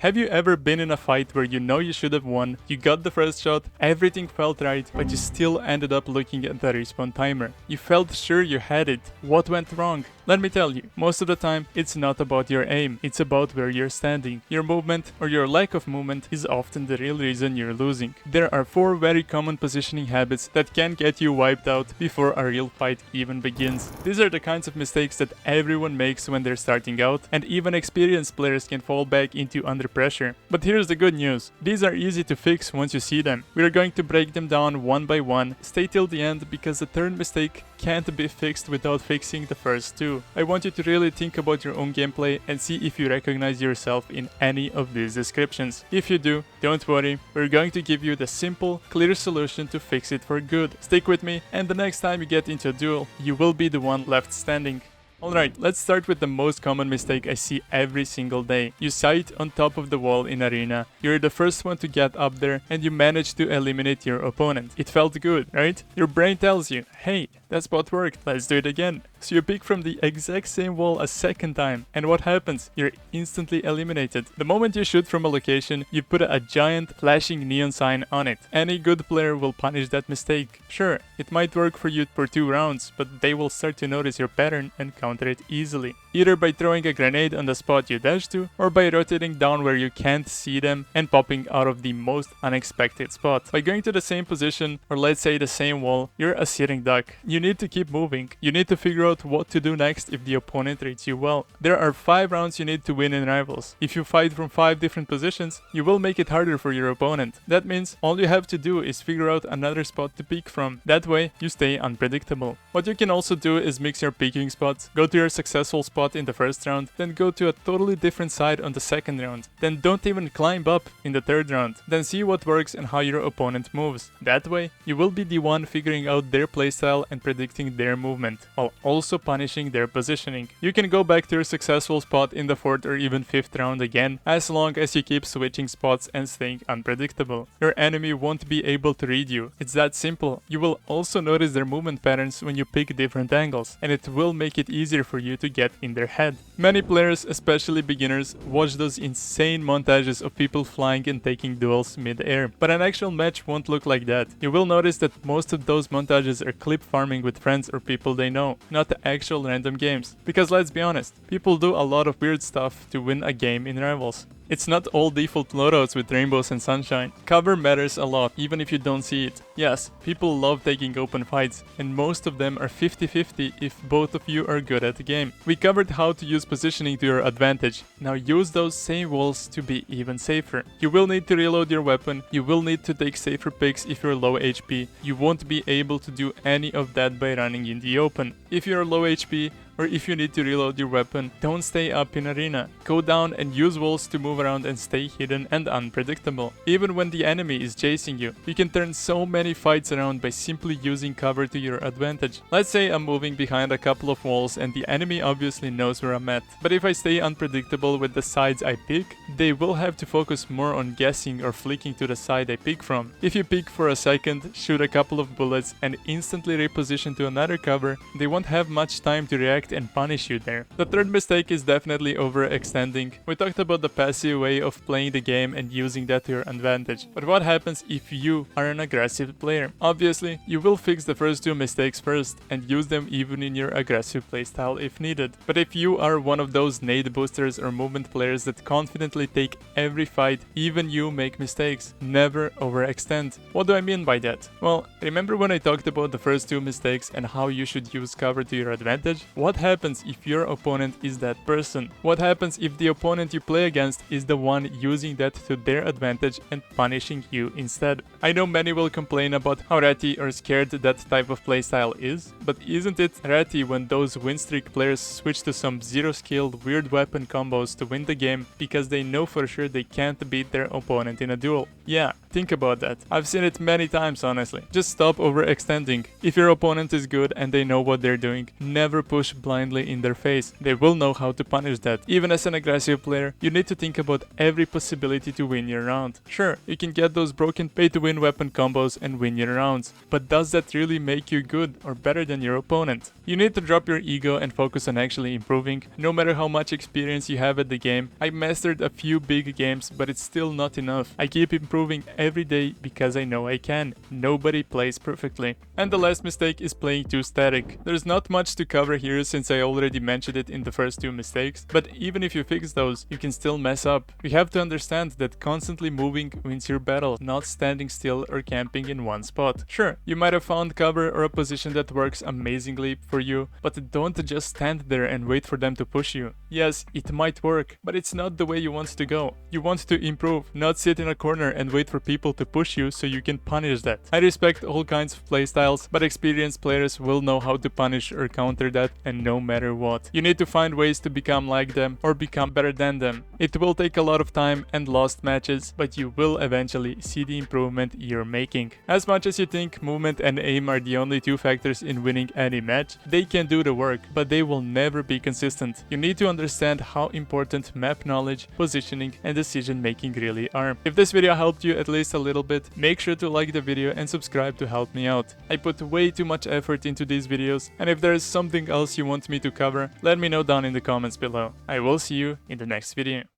Have you ever been in a fight where you know you should have won, you got the first shot, everything felt right, but you still ended up looking at the respawn timer? You felt sure you had it. What went wrong? Let me tell you, most of the time, it's not about your aim, it's about where you're standing. Your movement, or your lack of movement, is often the real reason you're losing. There are 4 very common positioning habits that can get you wiped out before a real fight even begins. These are the kinds of mistakes that everyone makes when they're starting out, and even experienced players can fall back into under pressure. But here's the good news. These are easy to fix once you see them. We're going to break them down one by one. Stay till the end because the third mistake can't be fixed without fixing the first 2. I want you to really think about your own gameplay and see if you recognize yourself in any of these descriptions. If you do, don't worry, we're going to give you the simple, clear solution to fix it for good. Stick with me, and the next time you get into a duel, you will be the one left standing. Alright, let's start with the most common mistake I see every single day. You sight on top of the wall in arena, you're the first one to get up there, and you manage to eliminate your opponent. It felt good, right? Your brain tells you, hey, that spot worked, let's do it again. So you pick from the exact same wall a second time, and what happens? You're instantly eliminated. The moment you shoot from a location, you put a giant flashing neon sign on it. Any good player will punish that mistake. Sure, it might work for you for 2 rounds, but they will start to notice your pattern and counter it easily. Either by throwing a grenade on the spot you dash to, or by rotating down where you can't see them and popping out of the most unexpected spot. By going to the same position, or let's say the same wall, you're a sitting duck. You need to keep moving. You need to figure out what to do next if the opponent reads you well. There are 5 rounds you need to win in Rivals. If you fight from 5 different positions, you will make it harder for your opponent. That means all you have to do is figure out another spot to peek from. That way, you stay unpredictable. What you can also do is mix your peeking spots. Go to your successful spot in the first round, then go to a totally different side on the second round. Then don't even climb up in the third round. Then see what works and how your opponent moves. That way, you will be the one figuring out their playstyle and predicting their movement, while also punishing their positioning. You can go back to your successful spot in the 4th or even 5th round again, as long as you keep switching spots and staying unpredictable. Your enemy won't be able to read you. It's that simple. You will also notice their movement patterns when you pick different angles, and it will make it easier for you to get in their head. Many players, especially beginners, watch those insane montages of people flying and taking duels mid-air, but an actual match won't look like that. You will notice that most of those montages are clip farming with friends or people they know, not the actual random games. Because let's be honest, people do a lot of weird stuff to win a game in Rivals. It's not all default loadouts with rainbows and sunshine. Cover matters a lot, even if you don't see it. Yes, people love taking open fights, and most of them are 50-50 if both of you are good at the game. We covered how to use positioning to your advantage. Now use those same walls to be even safer. You will need to reload your weapon, you will need to take safer picks if you're low HP. You won't be able to do any of that by running in the open. If you're low HP, or if you need to reload your weapon, don't stay up in arena. Go down and use walls to move around and stay hidden and unpredictable. Even when the enemy is chasing you, you can turn so many fights around by simply using cover to your advantage. Let's say I'm moving behind a couple of walls and the enemy obviously knows where I'm at. But if I stay unpredictable with the sides I pick, they will have to focus more on guessing or flicking to the side I pick from. If you pick for a second, shoot a couple of bullets and instantly reposition to another cover, they won't have much time to react and punish you there. The third mistake is definitely overextending. We talked about the passive way of playing the game and using that to your advantage. But what happens if you are an aggressive player? Obviously, you will fix the first 2 mistakes first and use them even in your aggressive playstyle if needed. But if you are one of those nade boosters or movement players that confidently take every fight, even you make mistakes, never overextend. What do I mean by that? Well, remember when I talked about the first 2 mistakes and how you should use cover to your advantage? What happens if your opponent is that person? What happens if the opponent you play against is the one using that to their advantage and punishing you instead? I know many will complain about how ratty or scared that type of playstyle is, but isn't it ratty when those win streak players switch to some zero skilled weird weapon combos to win the game because they know for sure they can't beat their opponent in a duel? Yeah, Think about that. I've seen it many times, honestly. Just stop overextending. If your opponent is good and they know what they're doing, never push blindly in their face. They will know how to punish that. Even as an aggressive player, you need to think about every possibility to win your round. Sure, you can get those broken pay-to-win weapon combos and win your rounds, but does that really make you good or better than your opponent? You need to drop your ego and focus on actually improving. No matter how much experience you have at the game, I mastered a few big games, but it's still not enough. I keep improving every day because I know I can. Nobody plays perfectly. And the last mistake is playing too static. There's not much to cover here since I already mentioned it in the first two mistakes, but even if you fix those, you can still mess up. You have to understand that constantly moving wins your battle, not standing still or camping in one spot. Sure, you might have found cover or a position that works amazingly for you, but don't just stand there and wait for them to push you. Yes, it might work, but it's not the way you want to go. You want to improve, not sit in a corner and wait for people to push you so you can punish that. I respect all kinds of playstyles, but experienced players will know how to punish or counter that, and no matter what. You need to find ways to become like them or become better than them. It will take a lot of time and lost matches, but you will eventually see the improvement you're making. As much as you think movement and aim are the only two factors in winning any match, they can do the work, but they will never be consistent. You need to understand how important map knowledge, positioning, and decision making really are. If this video helped you at least a little bit, make sure to like the video and subscribe to help me out. I put way too much effort into these videos, and if there is something else you want me to cover, let me know down in the comments below. I will see you in the next video.